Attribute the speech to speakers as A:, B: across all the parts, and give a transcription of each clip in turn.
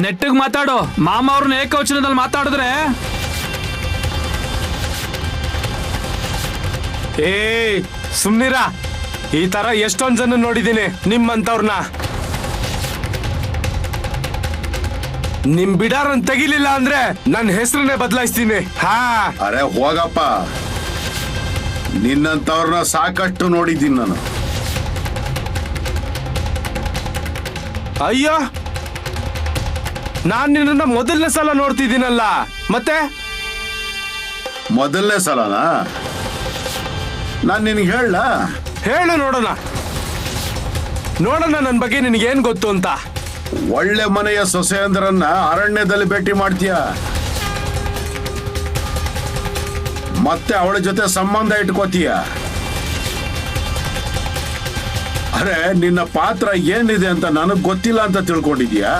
A: ನೆಟ್ಟಿಗೆ ಮಾತಾಡು. ಮಾಮ ಅವ್ರನ್ನ ಏಕವಚನದಲ್ಲಿ ಮಾತಾಡಿದ್ರೆ
B: ಸುಮ್ನಿರಾ. ಈ ತರ ಎಷ್ಟೊಂದ್ ಜನ ನೋಡಿದೀನಿ ನಿಮ್ಮಂತವ್ರನ್ನ. ನಿಮ್ ಬಿಡಾರನ್ ತೆಗಿಲಿಲ್ಲ ಅಂದ್ರೆ ನನ್ನ ಹೆಸರನ್ನೇ ಬದಲಾಯಿಸ್ತೀನಿ.
C: ಅರೆ ಹೋಗಪ್ಪ, ನಿನ್ನಂತವ್ರನ್ನ ಸಾಕಷ್ಟು ನೋಡಿದ್ದೀನಿ ನಾನು.
B: ಅಯ್ಯೋ, ನಾನ್ ನಿನ್ನ ಮೊದಲನೇ ಸಲ ನೋಡ್ತಿದ್ದೀನಲ್ಲ. ಮತ್ತೆ
C: ಮೊದಲನೇ ಸಲನಾ? ನಾನ್ ನಿನ್ಗೆ
B: ಹೇಳು ನೋಡೋಣ ನನ್ನ ಬಗ್ಗೆ ನಿನಗೇನ್ ಗೊತ್ತು ಅಂತ.
C: ಒಳ್ಳೆ ಮನೆಯ ಸೊಸೆಯಂದ್ರನ್ನ ಅರಣ್ಯದಲ್ಲಿ ಭೇಟಿ ಮಾಡ್ತೀಯ, ಮತ್ತೆ ಅವಳ ಜೊತೆ ಸಂಬಂಧ ಇಟ್ಕೋತೀಯ. ಅರೆ, ನಿನ್ನ ಪಾತ್ರ ಏನಿದೆ ಅಂತ ನನಗ್ ಗೊತ್ತಿಲ್ಲ ಅಂತ ತಿಳ್ಕೊಂಡಿದ್ಯಾ?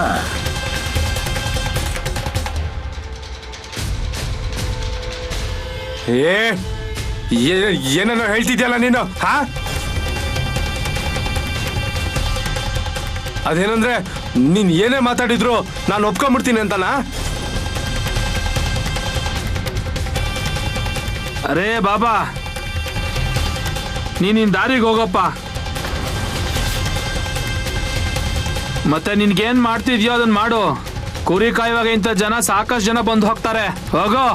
B: ಏನೇನೋ ಹೇಳ್ತಿದ್ಯಲ್ಲ ನೀನು. ಅದೇನಂದ್ರೆ ನೀನ್ ಏನೇ ಮಾತಾಡಿದ್ರು ನಾನು ಒಪ್ಕೊಂಡ್ಬಿಡ್ತೀನಿ ಅಂತನಾ?
A: ಅರೇ ಬಾಬಾ, ನೀನಿನ್ ದಾರಿಗೆ ಹೋಗಪ್ಪ. ಮತ್ತೆ ನಿನ್ಗೇನ್ ಮಾಡ್ತಿದ್ಯೋ ಅದನ್ನ ಮಾಡು. ಕುರಿ ಕಾಯುವಾಗ ಇಂಥ ಜನ ಸಾಕಷ್ಟು ಜನ ಬಂದು ಹೋಗ್ತಾರೆ. ಹೋಗೋ.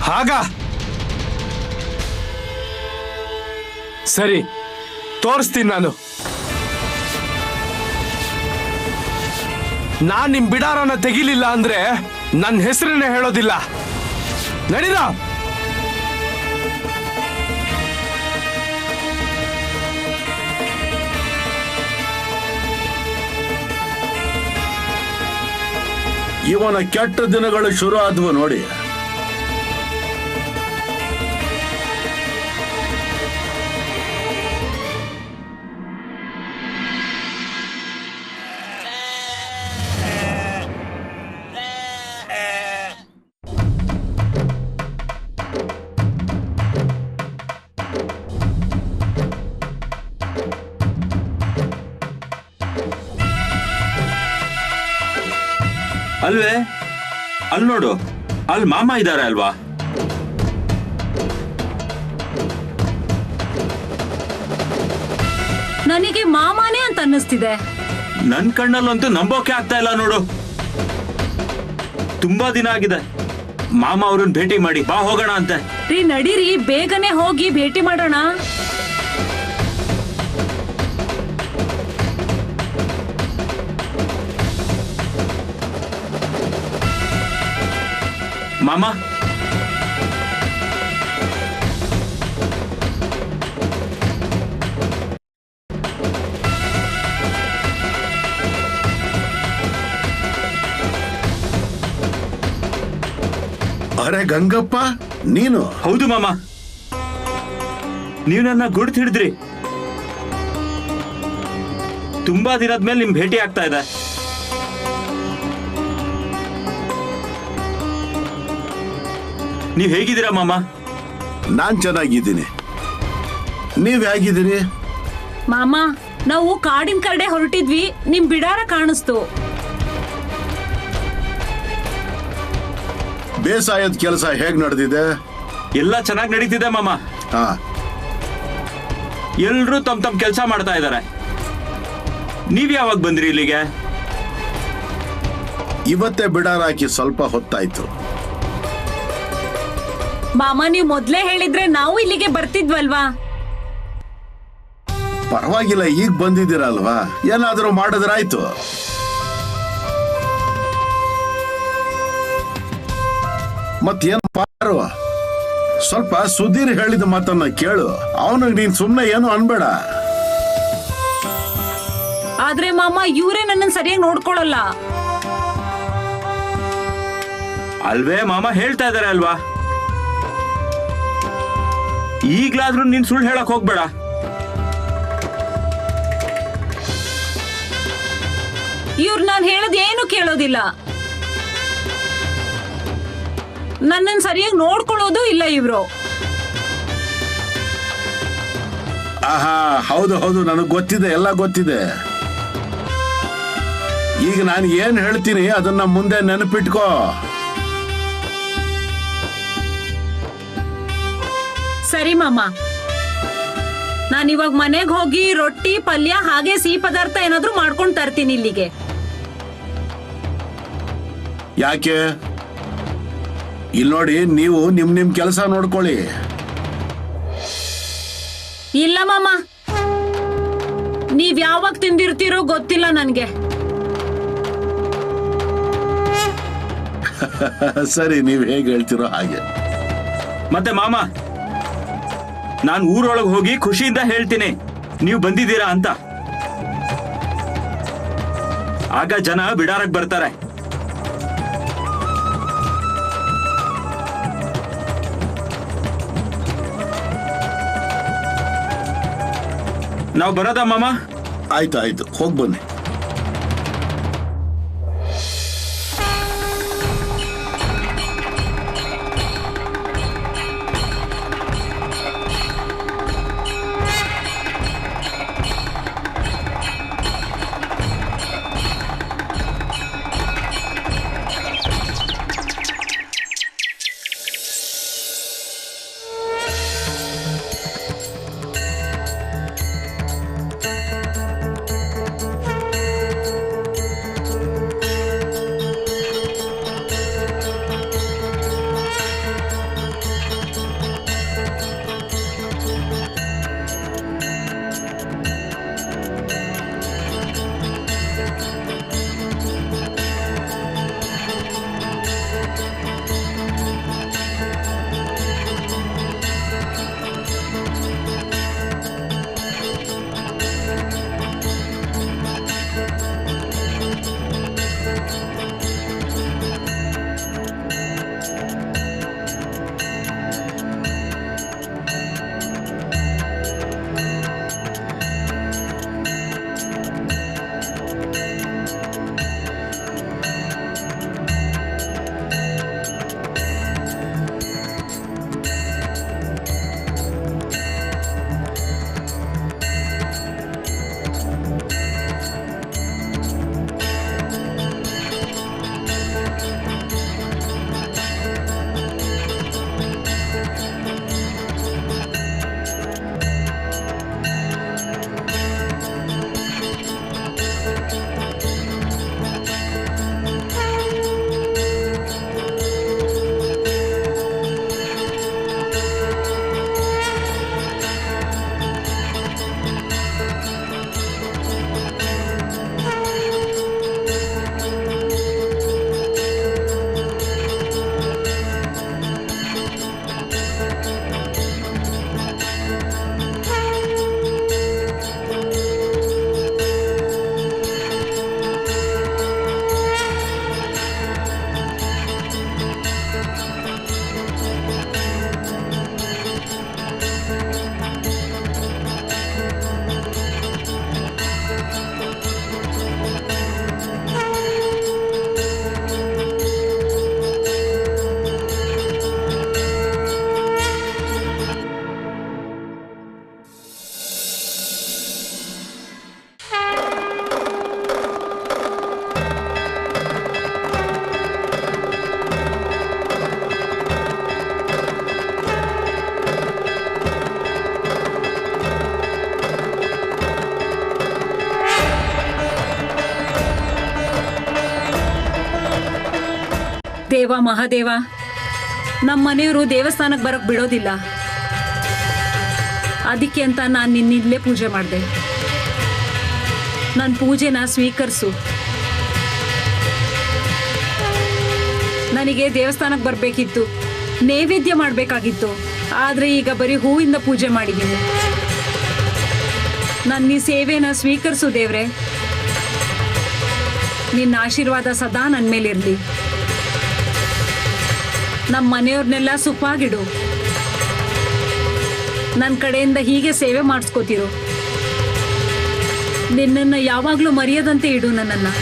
B: ಹಾಗ ಸರಿ, ತೋರಿಸ್ತೀನಿ ನಾನು. ನಾನ್ ನಿಮ್ ಬಿಡಾರನ ತೆಗಿಲಿಲ್ಲ ಅಂದ್ರೆ ನನ್ನ ಹೆಸರನ್ನೇ ಹೇಳೋದಿಲ್ಲ. ನಡೀರ.
C: ಇವನ ಕೆಟ್ಟ ದಿನಗಳು ಶುರು ಆದ್ವು ನೋಡಿ.
D: ಅಲ್ವೇ, ಅಲ್ಲಿ ನೋಡು, ಅಲ್ಲಿ ಮಾಮ ಇದ್ದಾರೆ ಅಲ್ವಾ?
E: ನನಗೆ ಮಾಮಾನೇ ಅಂತ ಅನ್ನಿಸ್ತಿದೆ.
D: ನನ್ ಕಣ್ಣಲ್ಲಂತೂ ನಂಬೋಕೆ ಆಗ್ತಾ ಇಲ್ಲ ನೋಡು. ತುಂಬಾ ದಿನ ಆಗಿದೆ. ಮಾಮ ಅವ್ರನ್ನ ಭೇಟಿ ಮಾಡಿ ಬಾ, ಹೋಗೋಣ ಅಂತೆ.
E: ನಡೀರಿ, ಬೇಗನೆ ಹೋಗಿ ಭೇಟಿ ಮಾಡೋಣ.
D: ಮಾಮ,
C: ಅರೆ ಗಂಗಪ್ಪ, ನೀನು?
D: ಹೌದು ಮಾಮ, ನೀವು ನನ್ನ ಗುರ್ತು ಹಿಡಿದ್ರಿ. ತುಂಬಾ ದಿನದ ನಿಮ್ ಭೇಟಿ ಆಗ್ತಾ ಇದೆ. ನೀವ್ ಹೇಗಿದ್ದೀರಾ ಮಾಮ?
C: ನಾನ್ ಚೆನ್ನಾಗಿದ್ದೀನಿ. ನೀವ್ ಹೇಗಿದ್ದೀರಿ?
E: ಮಾಮ, ನಾವು ಕಾಡಿನ ಕಡೆ ಹೊರಟಿದ್ವಿ, ನಿಮ್ ಬಿಡಾರ ಕಾಣಿಸ್ತು.
C: ಬೇಸಾಯದ ಕೆಲಸ ಹೇಗ್ ನಡೆದಿದೆ?
D: ಎಲ್ಲ ಚೆನ್ನಾಗಿ ನಡೀತಿದೆ ಮಾಮ. ಎಲ್ರೂ ತಮ್ಮ ಕೆಲಸ ಮಾಡ್ತಾ ಇದ್ದಾರೆ. ನೀವ್ ಯಾವಾಗ ಬಂದ್ರಿ ಇಲ್ಲಿಗೆ?
C: ಇವತ್ತೇ ಬಿಡಾರ ಹಾಕಿ ಸ್ವಲ್ಪ ಹೊತ್ತಾಯ್ತು.
E: ಮಾಮ, ನೀವು ಮೊದ್ಲೇ ಹೇಳಿದ್ರೆ ನಾವು ಇಲ್ಲಿಗೆ ಬರ್ತಿದ್ವಲ್ವಾ?
C: ಪರವಾಗಿಲ್ಲ, ಈಗ ಬಂದಿದ್ದೀರಲ್ವಾ, ಏನಾದ್ರೂ ಮಾಡಿದ್ರಾಯ್ತು. ಮತ್ತೇನ್ ಪಾರು, ಸ್ವಲ್ಪ ಸುಧೀರ್ ಹೇಳಿದ ಮಾತನ್ನ ಕೇಳು. ಅವನಿಗೆ ನೀನ್ ಸುಮ್ನೆ ಏನು ಅನ್ಬೇಡ.
E: ಆದ್ರೆ ಮಾಮ, ಇವ್ರೇ ನನ್ನ ಸರಿಯಾಗಿ ನೋಡ್ಕೊಳಲ್ಲ.
D: ಅಲ್ವೇ ಮಾಮ, ಹೇಳ್ತಾ ಇದಾರೆ ಅಲ್ವಾ? ಈಗ್ಲಾದ್ರೂ ನೀನ್ ಸುಳ್ಳು ಹೇಳಕ್ ಹೋಗ್ಬೇಡ.
E: ಇವ್ರು ನಾನು ಹೇಳೋದ್ ಏನು ಕೇಳೋದಿಲ್ಲ. ನನ್ನನ್ನು ಸರಿಯಾಗಿ ನೋಡ್ಕೊಳ್ಳೋದು ಇಲ್ಲ ಇವ್ರು.
C: ಆಹಾ, ಹೌದು ಹೌದು, ನನಗೆ ಗೊತ್ತಿದೆ, ಎಲ್ಲ ಗೊತ್ತಿದೆ. ಈಗ ನಾನು ಏನ್ ಹೇಳ್ತೀನಿ ಅದನ್ನ ಮುಂದೆ ನೆನಪಿಟ್ಕೋ.
E: ಸರಿ ಮಾಮ, ನಾನಿವಾಗ ಮನೆಗೆ ಹೋಗಿ ರೊಟ್ಟಿ ಪಲ್ಯ ಹಾಗೆ ಸಿಹಿ ಪದಾರ್ಥ ಏನಾದ್ರೂ ಮಾಡ್ಕೊಂಡು ತರ್ತೀನಿ ಇಲ್ಲಿಗೆ.
C: ಯಾಕೆ? ಇಲ್ಲಿ ನೋಡಿ, ನೀವು ನಿಮ್ ಕೆಲಸ ನೋಡ್ಕೊಳ್ಳಿ.
E: ಇಲ್ಲ ಮಾಮ, ನೀವ್ ಯಾವಾಗ ತಿಂದಿರ್ತೀರೋ ಗೊತ್ತಿಲ್ಲ ನನ್ಗೆ.
C: ಸರಿ, ನೀವ್ ಹೇಗೆ ಹೇಳ್ತಿರೋ ಹಾಗೆ.
D: ಮತ್ತೆ ಮಾಮ, ನಾನು ಊರೊಳಗೆ ಹೋಗಿ ಖುಷಿಯಿಂದ ಹೇಳ್ತೀನಿ ನೀವು ಬಂದಿದ್ದೀರಾ ಅಂತ. ಆಗ ಜನ ಬಿಡಾರಕ್ ಬರ್ತಾರೆ. ನಾವು ಬರೋದಾ ಮಾಮ?
C: ಆಯ್ತು, ಹೋಗ್ ಬನ್ನಿ.
E: ದೇವ ಮಹಾದೇವ, ನಮ್ಮ ಮನೆಯವರು ದೇವಸ್ಥಾನಕ್ಕೆ ಬರಕ್ ಬಿಡೋದಿಲ್ಲ. ಅದಕ್ಕೆ ಅಂತ ನಾನು ನಿನ್ನಿಲ್ಲೇ ಪೂಜೆ ಮಾಡಿದೆ. ನನ್ನ ಪೂಜೆನ ಸ್ವೀಕರಿಸು. ನನಗೆ ದೇವಸ್ಥಾನಕ್ಕೆ ಬರಬೇಕಿತ್ತು, ನೈವೇದ್ಯ ಮಾಡಬೇಕಾಗಿತ್ತು. ಆದರೆ ಈಗ ಬರೀ ಹೂವಿಂದ ಪೂಜೆ ಮಾಡಿದ್ದೀನಿ. ನನ್ನ ಈ ಸೇವೆನ ಸ್ವೀಕರಿಸು ದೇವ್ರೆ. ನಿನ್ನ ಆಶೀರ್ವಾದ ಸದಾ ನನ್ನ ಮೇಲಿರಲಿ. ನಮ್ಮ ಮನೆಯವ್ರನ್ನೆಲ್ಲ ಸುಖವಾಗಿಡು. ನನ್ನ ಕಡೆಯಿಂದ ಹೀಗೆ ಸೇವೆ ಮಾಡಿಸ್ಕೋತಿರು. ನಿನ್ನನ್ನು ಯಾವಾಗಲೂ ಮರೆಯದಂತೆ ಇಡು ನನ್ನನ್ನು.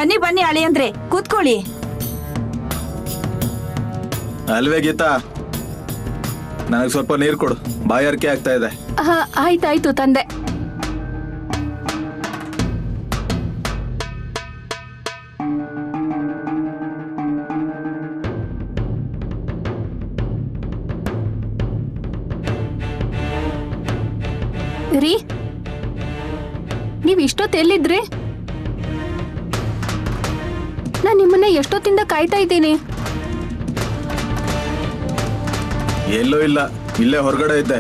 F: ಬನ್ನಿ ಬನ್ನಿ ಅಳಿಯಂದ್ರೆ ಕೂತ್ಕೊಳ್ಳಿ.
G: ಅಲ್ವೇ ಗೀತಾ, ನನಗೆ ಸ್ವಲ್ಪ ನೀರು ಕೊಡು, ಬಾಯಾರಿಕೆ ಆಗ್ತಾ ಇದೆ.
H: ಆಯ್ತಾಯ್ತು ತಂದೆ. ರೀ, ನೀವ್ ಇಷ್ಟೊತ್ತು ಎಲ್ಲಿದ್ರಿ? ನಾನ್ ನಿಮ್ಮನ್ನ ಎಷ್ಟೊತ್ತಿಂದ ಕಾಯ್ತಾ ಇದ್ದೀನಿ.
G: ಎಲ್ಲೂ ಇಲ್ಲ, ಇಲ್ಲೇ ಹೊರಗಡೆ ಇದ್ದೆ.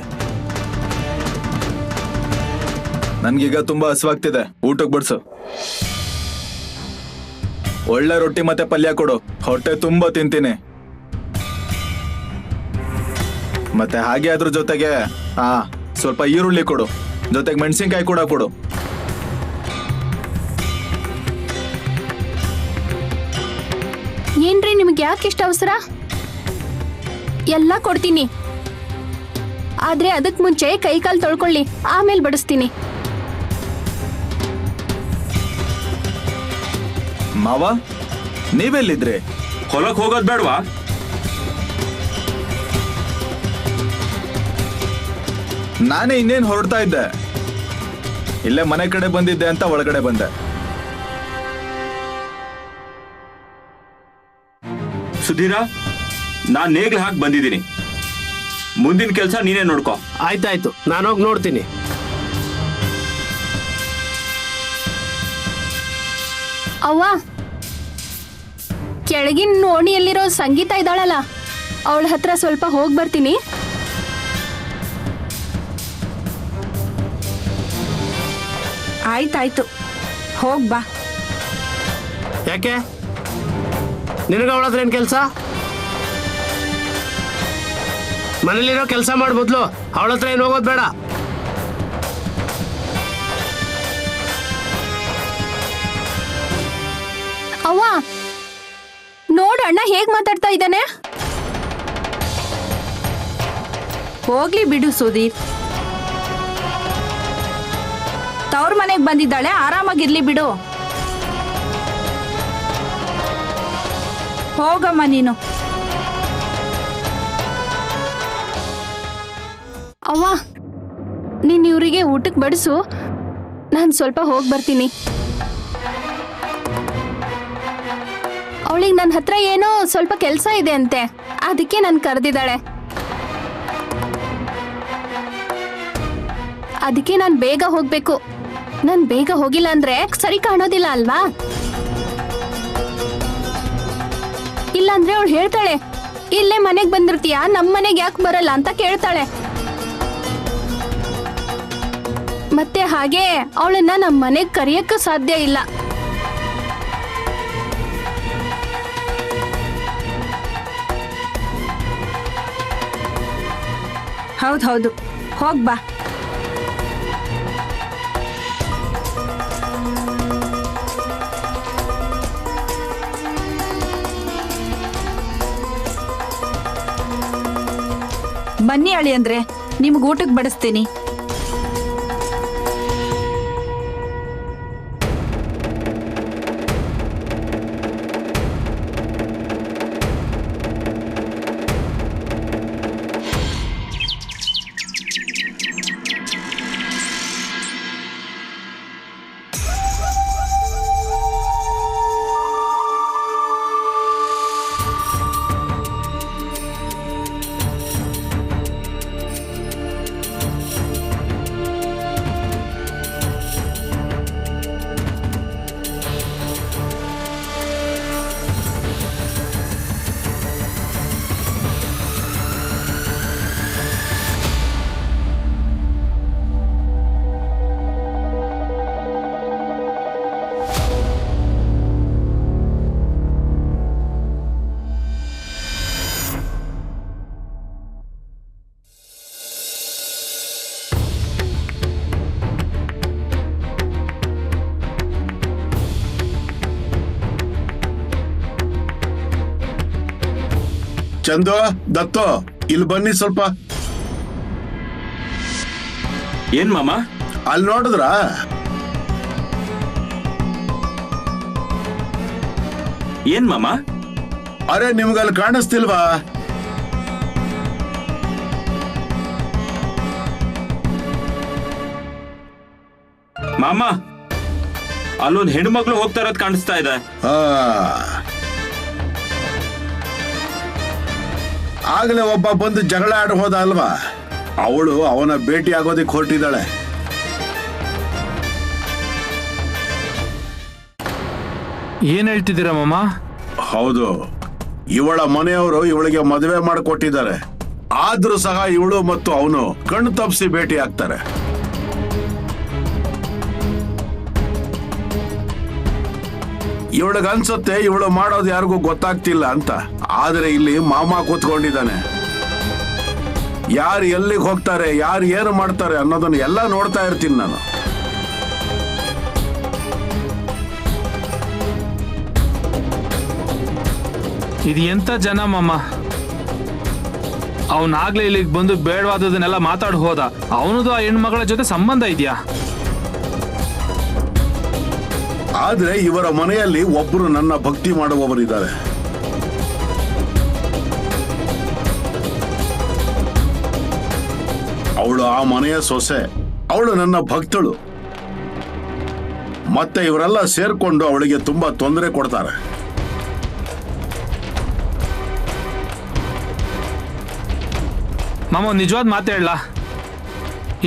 G: ನನ್ಗೀಗ ತುಂಬಾ ಹಸುವಾಗ್ತಿದೆ, ಊಟಕ್ಕೆ ಬಡ್ಸು. ಒಳ್ಳೆ ರೊಟ್ಟಿ ಮತ್ತೆ ಪಲ್ಯ ಕೊಡು, ಹೊಟ್ಟೆ ತುಂಬಾ ತಿಂತೀನಿ. ಮತ್ತೆ ಹಾಗೆ ಅದ್ರ ಜೊತೆಗೆ ಸ್ವಲ್ಪ ಈರುಳ್ಳಿ ಕೊಡು, ಜೊತೆಗೆ ಮೆಣಸಿನ್ಕಾಯಿ ಕೂಡ ಕೊಡು.
H: ಏನ್ರಿ ನಿಮ್ಗೆ ಯಾಕೆ ಇಷ್ಟ ಅವಸರ? ಎಲ್ಲ ಕೊಡ್ತೀನಿ, ಆದ್ರೆ ಅದಕ್ ಮುಂಚೆ ಕೈ ಕಾಲು ತೊಳ್ಕೊಳ್ಳಿ, ಆಮೇಲೆ ಬಡಿಸ್ತೀನಿ.
G: ಮಾವ, ನೀವೆಲ್ಲಿದ್ರಿ?
D: ಹೊಲಕ್ ಹೋಗೋದ್ ಬೇಡವಾ?
G: ನಾನೇ ಇನ್ನೇನು ಹೊರಡ್ತಾ ಇದ್ದೆ, ಇಲ್ಲೇ ಮನೆ ಕಡೆ ಬಂದಿದ್ದೆ ಅಂತ ಒಳಗಡೆ ಬಂದೆ.
D: ಸುಧೀರ, ನಾನ್ ನೇಗ್ಲು ಹಾಕಿ ಬಂದಿದ್ದೀನಿ. ಮುಂದಿನ ಕೆಲಸ ನೀನೇ ನೋಡ್ಕೋ.
B: ಆಯ್ತಾಯ್ತು, ನಾನೋಗಿ ನೋಡ್ತೀನಿ.
H: ಅವ್ವ, ಕೆಳಗಿನ ಓಣಿಯಲ್ಲಿರೋ ಸಂಗೀತ ಇದ್ದಾಳಲ್ಲ, ಅವಳ ಹತ್ರ ಸ್ವಲ್ಪ ಹೋಗಿ ಬರ್ತೀನಿ.
F: ಆಯ್ತಾಯ್ತು, ಹೋಗ್ ಬಾ.
B: ಯಾಕೆ ನಿನಗ ಅವಳ ಹತ್ರ ಏನ್ ಕೆಲ್ಸ? ಮನೇಲಿರೋ ಕೆಲಸ ಮಾಡ್ ಬದ್ಲು ಅವಳ ಹತ್ರ ಏನ್ ಹೋಗೋದ್ ಬೇಡ.
H: ಅವ್ವ, ನೋಡು ಅಣ್ಣ ಹೇಗ್ ಮಾತಾಡ್ತಾ ಇದ್ದಾನೆ.
F: ಹೋಗ್ಲಿ ಬಿಡು ಸುಧೀರ್, ತವ್ರ ಮನೆಗ್ ಬಂದಿದ್ದಾಳೆ, ಆರಾಮಾಗಿರ್ಲಿ ಬಿಡು. ಹೋಗಮ್ಮ ನೀನು.
H: ಅವ್ವ, ನೀನ್ ಇವ್ರಿಗೆ ಊಟಕ್ಕೆ ಬಡಿಸು, ನಾನು ಸ್ವಲ್ಪ ಹೋಗಿ ಬರ್ತೀನಿ. ಅವಳಿಗೆ ನನ್ನ ಹತ್ರ ಏನೋ ಸ್ವಲ್ಪ ಕೆಲಸ ಇದೆ ಅಂತೆ, ಅದಕ್ಕೆ ನಾನು ಕರೆದಿದ್ದಾಳೆ. ಅದಕ್ಕೆ ನಾನು ಬೇಗ ಹೋಗ್ಬೇಕು. ನಾನು ಬೇಗ ಹೋಗಿಲ್ಲ ಅಂದ್ರೆ ಸರಿ ಕಾಣೋದಿಲ್ಲ ಅಲ್ವಾ? ಇಲ್ಲಾಂದ್ರೆ ಅವಳು ಹೇಳ್ತಾಳೆ, ಇಲ್ಲೇ ಮನೆಗೆ ಬಂದಿರ್ತೀಯಾ, ನಮ್ಮ ಮನೆಗೆ ಯಾಕೆ ಬರಲ್ಲ ಅಂತ ಕೇಳ್ತಾಳೆ. ಮತ್ತೆ ಹಾಗೆ ಅವಳನ್ನ ನಮ್ಮ ಮನೆಗೆ ಕರೆಯಕ್ಕೂ ಸಾಧ್ಯ ಇಲ್ಲ.
F: ಹೌದೌದು, ಹೋಗ್ ಬಾ. ಬನ್ನಿ ಅಳಿಯಂದ್ರೆ, ನಿಮ್ಗೆ ಊಟಕ್ಕೆ ಬಡಿಸ್ತೀನಿ.
C: ಚಂದು, ದತ್ತು, ಇಲ್ಲಿ ಬನ್ನಿ ಸ್ವಲ್ಪ.
D: ಏನ್ ಮಾಮ?
C: ಅಲ್ಲಿ ನೋಡಿದ್ರ
D: ಏನ್ ಮಾಮ?
C: ಅರೆ ನಿಮ್ಗಲ್ಲಿ ಕಾಣಿಸ್ತಿಲ್ವಾ?
D: ಮಾಮ, ಅಲ್ಲೊಂದ್ ಹೆಣ್ಮಕ್ಳು ಹೋಗ್ತಾ ಇರೋದ್ ಕಾಣಿಸ್ತಾ ಇದೆ.
C: ಆ. ಆಗ್ಲೇ ಒಬ್ಬ ಬಂದು ಜಗಳ ಆಡ ಹೋದ ಅಲ್ವಾ? ಅವಳು ಅವನ ಭೇಟಿ ಆಗೋದಿಕ್ ಹೊರಟಿದ್ದಾಳೆ.
A: ಏನ್ ಹೇಳ್ತಿದ್ದೀರಾ ಮಾಮ?
C: ಹೌದು, ಇವಳ ಮನೆಯವರು ಇವಳಿಗೆ ಮದುವೆ ಮಾಡಿಕೊಟ್ಟಿದ್ದಾರೆ. ಆದ್ರೂ ಸಹ ಇವಳು ಮತ್ತು ಅವನು ಕಣ್ಣು ತಪ್ಪಿಸಿ ಭೇಟಿ ಆಗ್ತಾರೆ. ಇವಳಿಗೆ ಅನ್ಸುತ್ತೆ ಇವಳು ಮಾಡೋದು ಯಾರಿಗೂ ಗೊತ್ತಾಗ್ತಿಲ್ಲ ಅಂತ. ಆದ್ರೆ ಇಲ್ಲಿ ಮಾಮ ಕೂತ್ಕೊಂಡಿದ್ದಾನೆ. ಯಾರು ಎಲ್ಲಿಗೆ ಹೋಗ್ತಾರೆ, ಯಾರು ಏನು ಮಾಡ್ತಾರೆ ಅನ್ನೋದನ್ನ ಎಲ್ಲ ನೋಡ್ತಾ ಇರ್ತೀನಿ ನಾನು.
A: ಇದು ಎಂತ ಜನ ಮಾಮ? ಅವನಾಗ್ಲೇ ಇಲ್ಲಿಗೆ ಬಂದು ಬೇಡವಾದದನ್ನೆಲ್ಲ ಮಾತಾಡ್ ಹೋದ. ಅವನದು ಆ ಹೆಣ್ಮಗಳ ಜೊತೆ ಸಂಬಂಧ ಇದೆಯಾ?
C: ಆದ್ರೆ ಇವರ ಮನೆಯಲ್ಲಿ ಒಬ್ಬರು ನನ್ನ ಭಕ್ತಿ ಮಾಡುವವರಿದ್ದಾರೆ. ಅವಳು ಆ ಮನೆಯ ಸೊಸೆ. ಅವಳು ನನ್ನ ಭಕ್ತಳು. ಮತ್ತೆ ಇವರೆಲ್ಲ ಸೇರ್ಕೊಂಡು ಅವಳಿಗೆ ತುಂಬಾ ತೊಂದರೆ ಕೊಡ್ತಾರೆ.
A: ಮಾಮ, ನಿಜವಾದ ಮಾತು ಹೇಳ,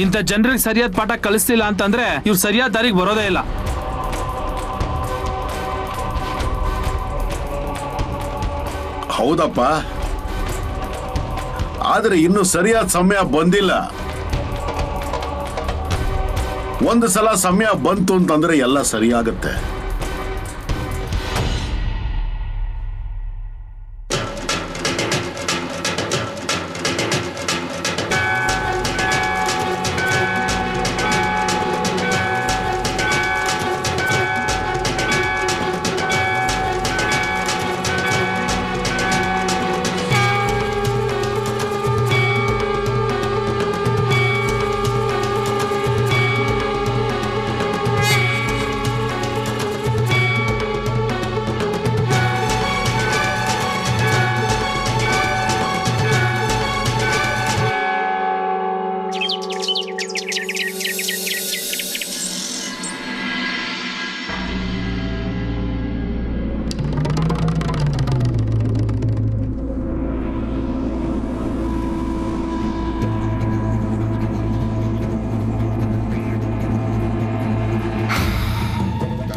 A: ಇಂಥ ಜನರಿಗೆ ಸರಿಯಾದ ಪಾಠ ಕಲಿಸ್ತಿಲ್ಲ ಅಂತಂದ್ರೆ ಇವ್ರು ಸರಿಯಾದ ದಾರಿಗೆ ಬರೋದೇ ಇಲ್ಲ.
C: ಹೌದಪ್ಪ, ಆದ್ರೆ ಇನ್ನು ಸರಿಯಾದ ಸಮಯ ಬಂದಿಲ್ಲ. ಒಂದು ಸಲ ಸಮಯ ಬಂತು ಅಂತಂದ್ರೆ ಎಲ್ಲ ಸರಿಯಾಗತ್ತೆ.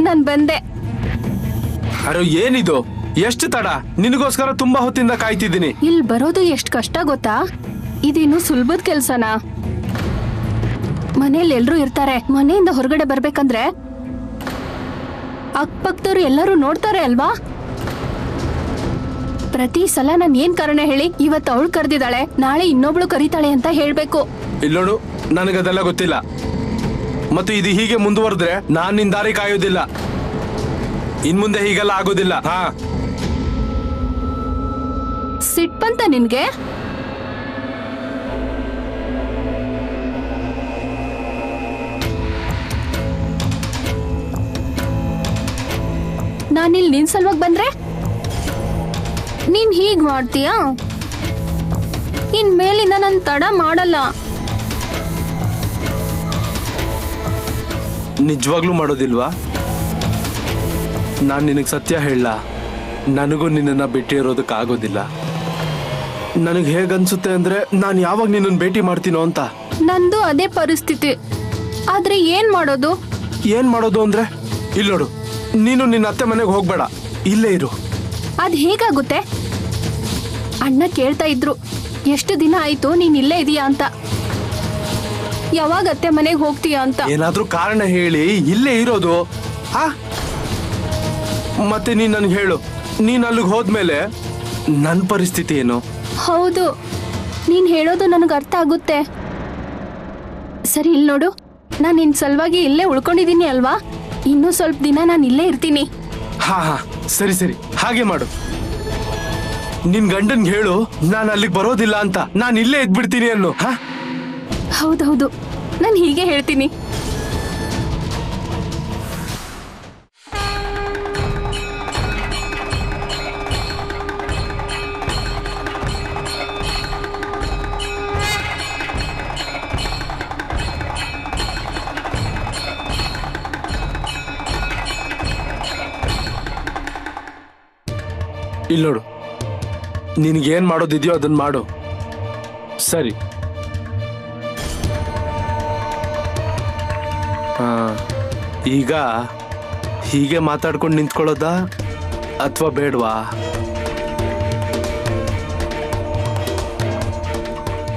H: ನಾನ್ ಬಂದೆ.
B: ಅರೆ ಏನಿದು, ಎಷ್ಟು ತಡ? ನಿನಗೋಸ್ಕರ ತುಂಬಾ ಹೊತ್ತಿಂದ ಕಾಯ್ತಿದ್ದೀನಿ.
H: ಇಲ್ಲಿ ಬರೋದು ಎಷ್ಟು ಕಷ್ಟ ಗೊತ್ತಾ? ಇದೇನು ಸುಲಭದ ಕೆಲ್ಸನಾ? ಮನೇಲಿ ಎಲ್ರೂ ಇರ್ತಾರೆ. ಮನೆಯಿಂದ ಹೊರಗಡೆ ಬರ್ಬೇಕಂದ್ರೆ ಅಕ್ಕಪಕ್ಕದವ್ರು ಎಲ್ಲರೂ ನೋಡ್ತಾರೆ ಅಲ್ವಾ? ಪ್ರತಿ ಸಲ ನಾನ್ ಏನ್ ಕಾರಣ ಹೇಳಿ ಇವತ್ತು ಅವಳು ಕರೆದಿದ್ದಾಳೆ, ನಾಳೆ ಇನ್ನೊಬ್ಳು ಕರೀತಾಳೆ ಅಂತ ಹೇಳ್ಬೇಕು.
B: ಇಲ್ಲೋಡು, ನನಗದೆಲ್ಲ ಗೊತ್ತಿಲ್ಲ. ಮತ್ತು ಇದು ಹೀಗೆ ಮುಂದುವರೆದ್ರೆ ನಾನ್ ನಿನ್ ದಾರಿ ಕಾಯೋದಿಲ್ಲ. ಇನ್ ಮುಂದೆ ಹೀಗೆಲ್ಲ ಆಗೋದಿಲ್ಲ. ಹಾ,
H: ಸಿಟ್ ಬಂತ ನಿನ್ಗೆ? ನಾನಿಲ್ಲಿ ನಿನ್ ಸಲುವಾಗಿ ಬಂದ್ರೆ ನೀನ್ ಹೀಗ್ ಮಾಡ್ತೀಯಾ? ಇನ್ ಮೇಲಿಂದ ನನ್ ತಡ ಮಾಡಲ್ಲ.
B: ನಿಜವಾಗ್ಲೂ ಮಾಡೋದಿಲ್ವಾ? ನಾನ್ ನಿನಗ್ ಸತ್ಯ ಹೇಳ, ನನಗೂ ನಿನ್ನನ್ನ ಭೇಟಿ ಇರೋದಕ್ಕಾಗೋದಿಲ್ಲ. ನನಗೆ ಹೇಗನ್ಸುತ್ತೆ ಅಂದ್ರೆ ನಾನು ಯಾವಾಗ ನಿನ್ನನ್ನು ಭೇಟಿ ಮಾಡ್ತೀನೋ ಅಂತ.
H: ನಂದು ಅದೇ ಪರಿಸ್ಥಿತಿ. ಆದ್ರೆ ಏನ್ ಮಾಡೋದು?
B: ಏನ್ ಮಾಡೋದು ಅಂದ್ರೆ, ಇಲ್ಲೋಡು, ನೀನು ನಿನ್ನ ಅತ್ತೆ ಮನೆಗೆ ಹೋಗ್ಬೇಡ, ಇಲ್ಲೇ ಇರು.
H: ಅದ್ ಹೇಗಾಗುತ್ತೆ? ಅಣ್ಣ ಕೇಳ್ತಾ ಇದ್ರು, ಎಷ್ಟು ದಿನ ಆಯ್ತು ನೀನ್ ಇಲ್ಲೇ ಇದೀಯಾ ಅಂತ, ಯಾವಾಗ ಅತ್ತೆ ಮನೆಗೆ ಹೋಗ್ತೀಯಾ ಅಂತ.
B: ಏನಾದ್ರೂ ಕಾರಣ ಹೇಳಿ ಇಲ್ಲೇ ಇರೋದು. ಆ ಮತ್ತೆ ನೀನ್ ನನ್ಗೆ ಹೇಳು, ನೀನ್ ಅಲ್ಲಿಗೆ ಹೋದ್ಮೇಲೆ ನನ್ನ ಪರಿಸ್ಥಿತಿ ಏನು?
H: ಹೌದು, ನೀನ್ ಹೇಳೋದು ನನಗೆ ಅರ್ಥ ಆಗುತ್ತೆ. ಸರಿ, ಇಲ್ಲಿ ನೋಡು, ನಾನು ನಿನ್ ಸಲುವಾಗಿ ಇಲ್ಲೇ ಉಳ್ಕೊಂಡಿದೀನಿ ಅಲ್ವಾ? ಇನ್ನೂ ಸ್ವಲ್ಪ ದಿನ ನಾನು ಇಲ್ಲೇ ಇರ್ತೀನಿ.
B: ಹಾ ಹಾ, ಸರಿ ಸರಿ, ಹಾಗೆ ಮಾಡು. ನಿನ್ ಗಂಡನ್ಗೆ ಹೇಳು ನಾನು ಅಲ್ಲಿಗೆ ಬರೋದಿಲ್ಲ ಅಂತ, ನಾನು ಇಲ್ಲೇ ಇದ್ಬಿಡ್ತೀನಿ ಅನ್ನು. ಹಾ,
H: ಹೌದೌದು, ನಾನು ಹೀಗೆ ಹೇಳ್ತೀನಿ.
B: ಇಲ್ಲಿ ನೋಡು, ನಿನಗೇನ್ ಮಾಡೋದಿದೆಯೋ ಅದನ್ನ ಮಾಡು. ಸರಿ. ಈಗ ಹೀಗೆ ಮಾತಾಡ್ಕೊಂಡು ನಿಂತ್ಕೊಳ್ಳೋದಾ ಅಥವಾ ಬೇಡವಾ?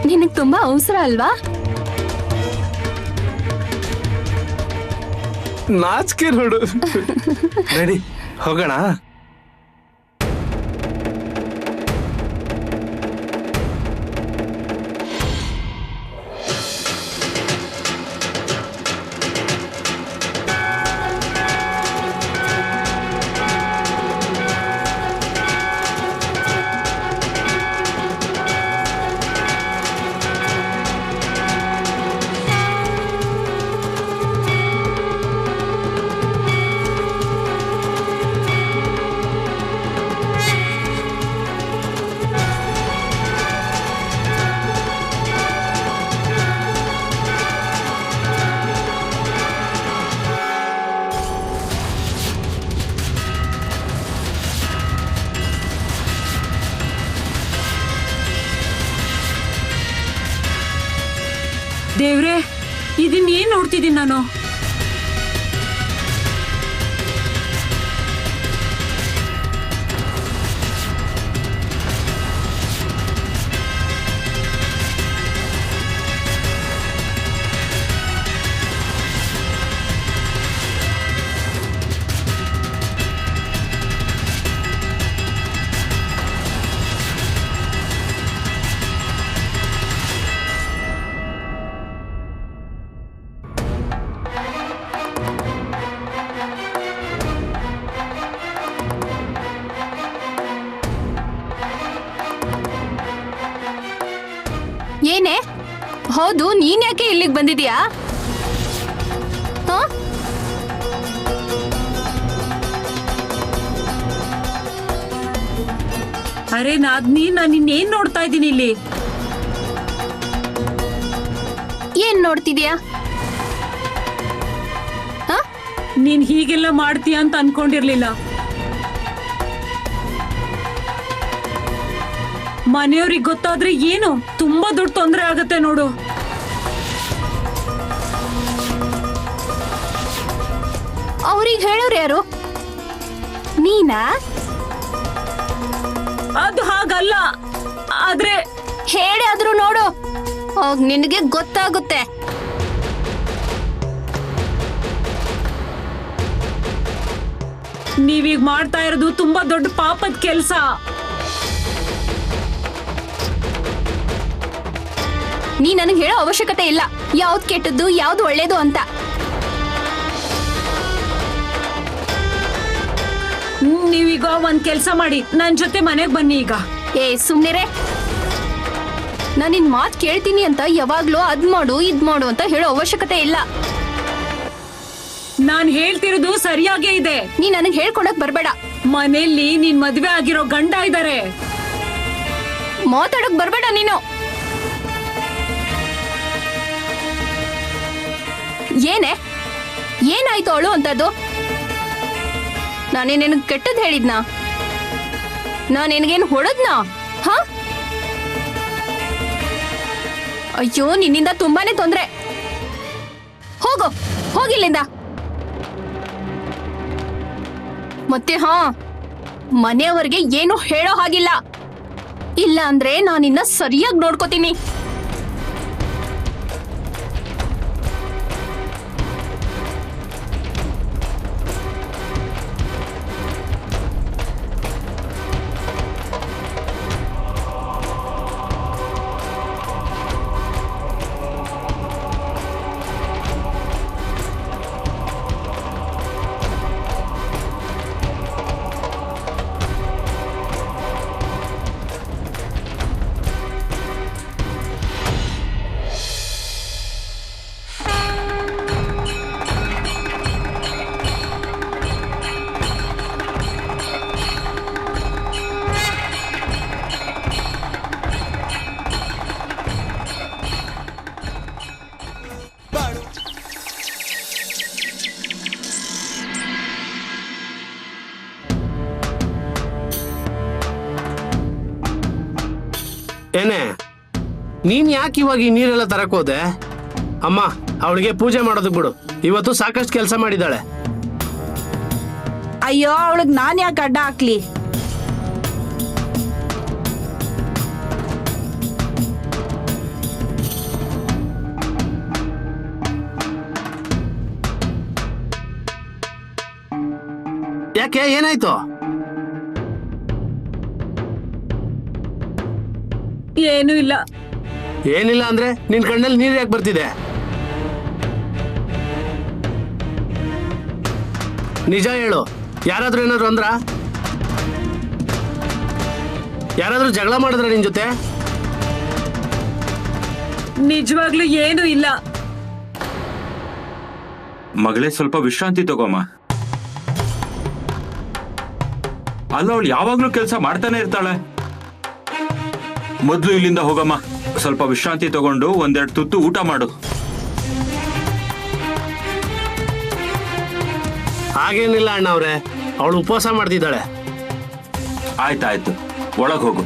H: ನಿನಗ್ ತುಂಬಾ ಅವಸರ ಅಲ್ವಾ?
B: ನಾಚಿಕೆ ನೋಡು. ರೆಡಿ, ಹೋಗೋಣ.
E: ದೇವ್ರೆ, ಇದನ್ನ ಏನ್ ನೋಡ್ತಿದ್ದೀನಿ ನಾನು?
H: ಏನೇ? ಹೌದು, ನೀನ್ ಯಾಕೆ ಇಲ್ಲಿಗೆ ಬಂದಿದ್ಯಾ?
E: ಅರೆ ನಾದ್ನಿ, ನಾನು ಇನ್ನೇನ್ ನೋಡ್ತಾ ಇದ್ದೀನಿ ಇಲ್ಲಿ?
H: ಏನ್ ನೋಡ್ತಿದ್ಯಾ?
E: ನೀನ್ ಹೀಗೆಲ್ಲ ಮಾಡ್ತೀಯ ಅಂತ ಅನ್ಕೊಂಡಿರ್ಲಿಲ್ಲ. ಮನೆಯವ್ರಿಗೆ ಗೊತ್ತಾದ್ರೆ ಏನು ತುಂಬಾ ದೊಡ್ಡ ತೊಂದರೆ ಆಗತ್ತೆ ನೋಡು.
H: ಅವ್ರಿಗೆ ಹೇಳೋರು ಯಾರು? ನೀನಾ?
E: ಅದು ಹಾಗಲ್ಲ, ಆದ್ರೆ
H: ಹೇಳಿ ಆದ್ರೂ ನೋಡು, ಹೋಗ್ ನಿನಗೆ ಗೊತ್ತಾಗುತ್ತೆ.
E: ನೀವೀಗ ಮಾಡ್ತಾ ಇರೋದು ತುಂಬಾ ದೊಡ್ಡ ಪಾಪದ ಕೆಲ್ಸ.
H: ನೀ ನನಗೆ ಹೇಳೋ ಅವಶ್ಯಕತೆ ಇಲ್ಲ ಯಾವ್ದು ಕೆಟ್ಟದ್ದು ಯಾವ್ದು ಒಳ್ಳೇದು ಅಂತ.
E: ನೀವೀಗ ಒಂದ್ ಕೆಲ್ಸ ಮಾಡಿ, ನನ್ ಜೊತೆ ಮನೆಗ್ ಬನ್ನಿ ಈಗ.
H: ಏ ಸುಮ್ನಿರೆ, ನಾನು ನಿನ್ ಮಾತು ಕೇಳ್ತೀನಿ ಅಂತ ಯಾವಾಗ್ಲೂ ಅದ್ ಮಾಡು ಇದ್ ಮಾಡು ಅಂತ ಹೇಳೋ ಅವಶ್ಯಕತೆ ಇಲ್ಲ.
E: ನಾನ್ ಹೇಳ್ತಿರೋದು ಸರಿಯಾಗೇ ಇದೆ.
H: ನೀ ನನಗೆ ಹೇಳ್ಕೊಡಕ್ ಬರ್ಬೇಡ.
E: ಮನೆಯಲ್ಲಿ ನೀನ್ ಮದ್ವೆ ಆಗಿರೋ ಗಂಡ ಇದ್ದಾರೆ.
H: ಮಾತಾಡಕ್ ಬರ್ಬೇಡ ನೀನು. ಏನೇ ಏನಾಯ್ತು ಅವಳು ಅಂತದ್ದು? ನಾನೇ ನಿನಗೆ ಕೆಟ್ಟದ್ ಹೇಳಿದ್ನಾ? ನಾನು ನಿನಗೇನು ಹೊಡೆದ್ನಾ? ಹ? ಅಯ್ಯೋ, ನಿನ್ನಿಂದ ತುಂಬಾನೇ ತೊಂದ್ರೆ. ಹೋಗು, ಹೋಗಿಲ್ಲಿಂದ. ಮತ್ತೆ ಮನೆಯವರಿಗೆ ಏನು ಹೇಳೋ ಹಾಗಿಲ್ಲ, ಇಲ್ಲ ಅಂದ್ರೆ ನಾನಿನ್ನ ಸರಿಯಾಗಿ ನೋಡ್ಕೋತೀನಿ.
I: ಏನೇ ನೀನ್ ಯಾಕೆ ಇವಾಗ ಈ ನೀರೆಲ್ಲ ತರಕ್ ಹೋದೆ? ಅಮ್ಮ ಅವಳಿಗೆ ಪೂಜೆ ಮಾಡೋದಕ್ ಬಿಡು, ಇವತ್ತು ಸಾಕಷ್ಟು ಕೆಲಸ ಮಾಡಿದಾಳೆ.
F: ಅಯ್ಯೋ ಅವಳಿಗೆ ನಾನ್ ಯಾಕೆ ಅಡ್ಡ ಹಾಕ್ಲಿ?
I: ಯಾಕೆ ಏನಾಯ್ತು?
E: ಏನೂ ಇಲ್ಲ.
I: ಏನಿಲ್ಲ ಅಂದ್ರೆ ನಿನ್ ಕಣ್ಣಲ್ಲಿ ನೀರ್ ಯಾಕೆ ಬರ್ತಿದೆ? ನಿಜ ಹೇಳು, ಯಾರಾದ್ರೂ ಏನಾದ್ರು ಅಂದ್ರ? ಯಾರಾದ್ರೂ ಜಗಳ ಮಾಡಿದ್ರ ನಿನ್ ಜೊತೆ?
E: ನಿಜವಾಗ್ಲೂ ಏನೂ ಇಲ್ಲ.
D: ಮಗಳೇ ಸ್ವಲ್ಪ ವಿಶ್ರಾಂತಿ ತಗೋಮ್ಮ. ಅಲ್ಲ ಅವಳು ಯಾವಾಗ್ಲೂ ಕೆಲಸ ಮಾಡ್ತಾನೆ ಇರ್ತಾಳೆ. ಮೊದ್ಲು ಇಲ್ಲಿಂದ ಹೋಗಮ್ಮ, ಸ್ವಲ್ಪ ವಿಶ್ರಾಂತಿ ತಗೊಂಡು ಒಂದೆರಡು ತುತ್ತು ಊಟ ಮಾಡು.
I: ಹಾಗೇನಿಲ್ಲ ಅಣ್ಣ ಅವ್ರೆ, ಅವಳು ಉಪವಾಸ ಮಾಡ್ತಿದ್ದಾಳೆ.
D: ಆಯ್ತಾಯ್ತು, ಒಳಗ್ ಹೋಗು.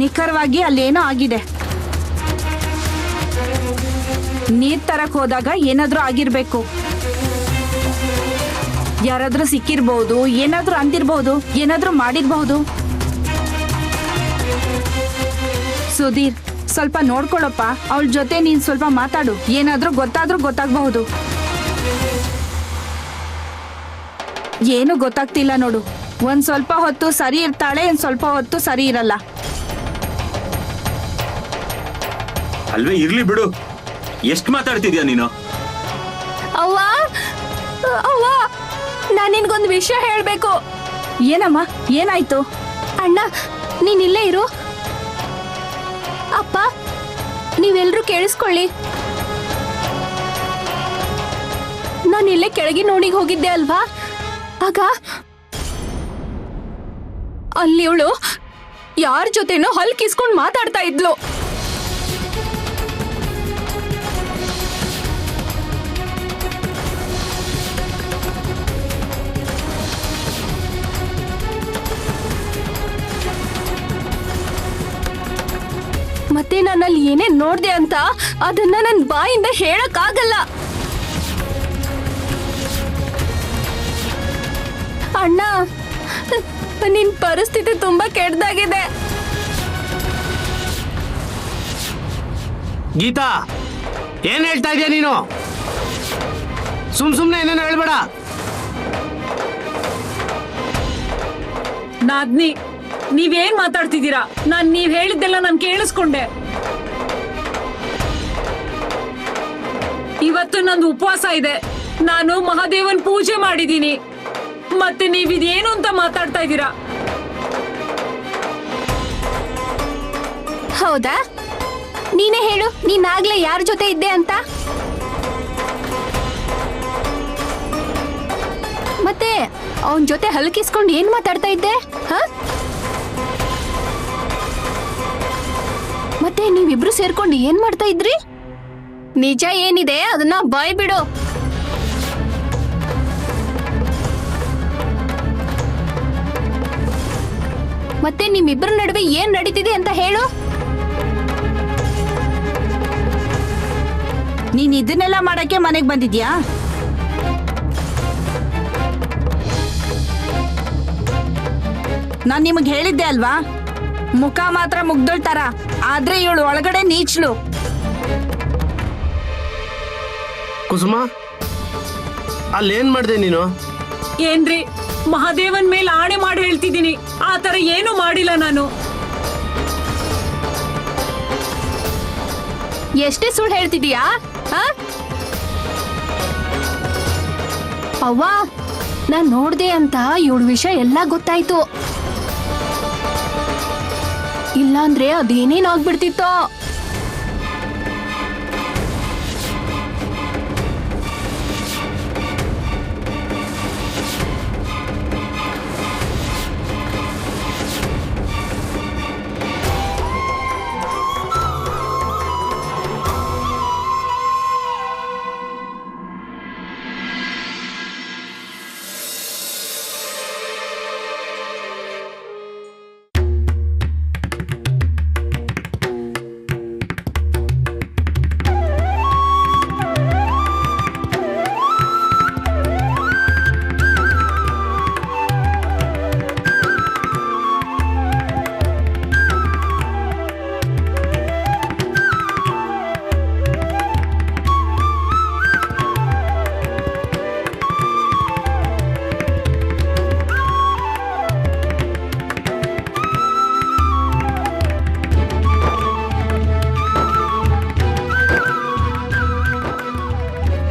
F: ನಿಖರವಾಗಿ ಅಲ್ಲೇನೋ ಆಗಿದೆ. ನೀರ್ ತರಕ್ ಹೋದಾಗ ಏನಾದ್ರೂ ಆಗಿರ್ಬೇಕು. ಯಾರಾದ್ರೂ ಸಿಕ್ಕಿರ್ಬಹುದು, ಏನಾದ್ರೂ ಅಂದಿರ್ಬಹುದು, ಏನಾದ್ರೂ ಮಾಡಿರ್ಬಹುದು. ಸುಧೀರ್, ಸ್ವಲ್ಪ ನೋಡ್ಕೊಳಪ್ಪ. ಅವಳ ಜೊತೆ ನೀನ್ ಸ್ವಲ್ಪ ಮಾತಾಡು. ಏನಾದ್ರೂ ಗೊತ್ತಾದ್ರೂ ಗೊತ್ತಾಗಬಹುದು. ಏನು ಗೊತ್ತಾಗ್ತಿಲ್ಲ ನೋಡು. ಒಂದ್ ಸ್ವಲ್ಪ ಹೊತ್ತು ಸರಿ ಇರ್ತಾಳೆ, ಒಂದ್ ಸ್ವಲ್ಪ ಹೊತ್ತು ಸರಿ ಇರಲ್ಲ.
D: ಅಲ್ವೇ ಇರ್ಲಿ ಬಿಡು, ಎಷ್ಟ್ ಮಾತಾಡ್ತಿದ್ಯಾ ನೀನು?
H: ಅವ್ವ ಅವ್ವ, ನಾನ್ ನಿನ್ಗೊಂದು ವಿಷಯ ಹೇಳ್ಬೇಕು.
F: ಏನಮ್ಮ, ಏನಾಯ್ತು?
H: ಅಣ್ಣ ನೀನ್ ಇಲ್ಲೇ ಇರು. ಅಪ್ಪ ನೀವೆಲ್ರೂ ಕೇಳಿಸ್ಕೊಳ್ಳಿ. ನಾನು ಇಲ್ಲೇ ಕೆಳಗಿನ ಓಣಿಗೆ ಹೋಗಿದ್ದೆ ಅಲ್ವಾ, ಆಗ ಅಲ್ಲಿ ಇವಳು ಯಾರ ಜೊತೆನೋ ಹಲ್ ಕಿಸ್ಕೊಂಡ್ ಮಾತಾಡ್ತಾ ಇದ್ಲು. ಮತ್ತೆ ನಾನಲ್ಲಿ ಏನೇನ್ ನೋಡ್ದೆ ಅಂತ ಅದನ್ನ ನನ್ ಬಾಯಿಂದ ಹೇಳಕ್ ಆಗಲ್ಲ. ಅಣ್ಣ, ನಿನ್ ಪರಿಸ್ಥಿತಿ ತುಂಬಾ ಕೆಟ್ಟದಾಗಿದೆ.
I: ಗೀತಾ, ಏನ್ ಹೇಳ್ತಾ ಇದೀಯ ನೀನು? ಸುಮ್ನೆ ಏನೇನು ಹೇಳ್ಬೇಡ.
E: ನಾದ್ನಿ, ನೀವೇನ್ ಮಾತಾಡ್ತಿದ್ದೀರಾ? ನೀವ್ ಹೇಳಿದ್ದೆಲ್ಲ ನಾನು ಕೇಳಿಸ್ಕೊಂಡೆ. ಇವತ್ತು ನಂದು ಉಪವಾಸ ಇದೆ. ನಾನು ಮಹಾದೇವನ್ ಪೂಜೆ ಮಾಡಿದೀನಿ. ಮತ್ತೆ ನೀವಿದೇನು ಅಂತ ಮಾತಾಡ್ತಾ ಇದ್ದೀರಾ?
H: ಹೌದಾ? ನೀನೇ ಹೇಳು, ನೀನಾಗ್ಲೇ ಯಾರ ಜೊತೆ ಇದ್ದೆ ಅಂತ? ಮತ್ತೆ ಅವನ್ ಜೊತೆ ಹಲ್ಕಿಸ್ಕೊಂಡು ಏನ್ ಮಾತಾಡ್ತಾ ಇದ್ದೆ? ಹ? ಮತ್ತೆ ನೀವಿಬ್ರು ಸೇರ್ಕೊಂಡು ಏನ್ ಮಾಡ್ತಾ ಇದ್ರಿ? ನಿಜ ಏನಿದೆ ಅದನ್ನ ಬಾಯ್ ಬಿಡು. ಮತ್ತೆ ನಿಮ್ಮಿಬ್ಬರ ನಡುವೆ ಏನ್ ನಡೀತಿದೆ ಅಂತ ಹೇಳು.
F: ನೀನ್ ಇದನ್ನೆಲ್ಲ ಮಾಡಕ್ಕೆ ಮನೆಗ್ ಬಂದಿದ್ಯಾ? ನಾನ್ ನಿಮಗ್ ಹೇಳಿದ್ದೆ ಅಲ್ವಾ, ಮುಖ ಮಾತ್ರ ಮುಗ್ದೋಳ್ ತರ, ಆದ್ರೆ ಇವಳು ಒಳಗಡೆ ನೀಚ್ಲು.
I: ಕುಸುಮ, ಅಲ್ಲೇನ್ ಮಾಡ್ದೆ ನೀನು?
E: ಏನ್ರಿ, ಮಹಾದೇವನ್ ಮೇಲೆ ಆಣೆ ಮಾಡಿ ಹೇಳ್ತಿದ್ದೀನಿ, ಆ ತರ ಏನು ಮಾಡಿಲ್ಲ ನಾನು.
H: ಎಷ್ಟೇ ಸುಳ್ಳು ಹೇಳ್ತಿದೀಯಾ? ಅವ್ವ, ನಾನ್ ನೋಡ್ದೆ ಅಂತ ಇವಳ ವಿಷಯ ಎಲ್ಲ ಗೊತ್ತಾಯ್ತು. ಇಲ್ಲಾಂದ್ರೆ ಅದೇನೇನಾಗ್ಬಿಡ್ತಿತ್ತೋ.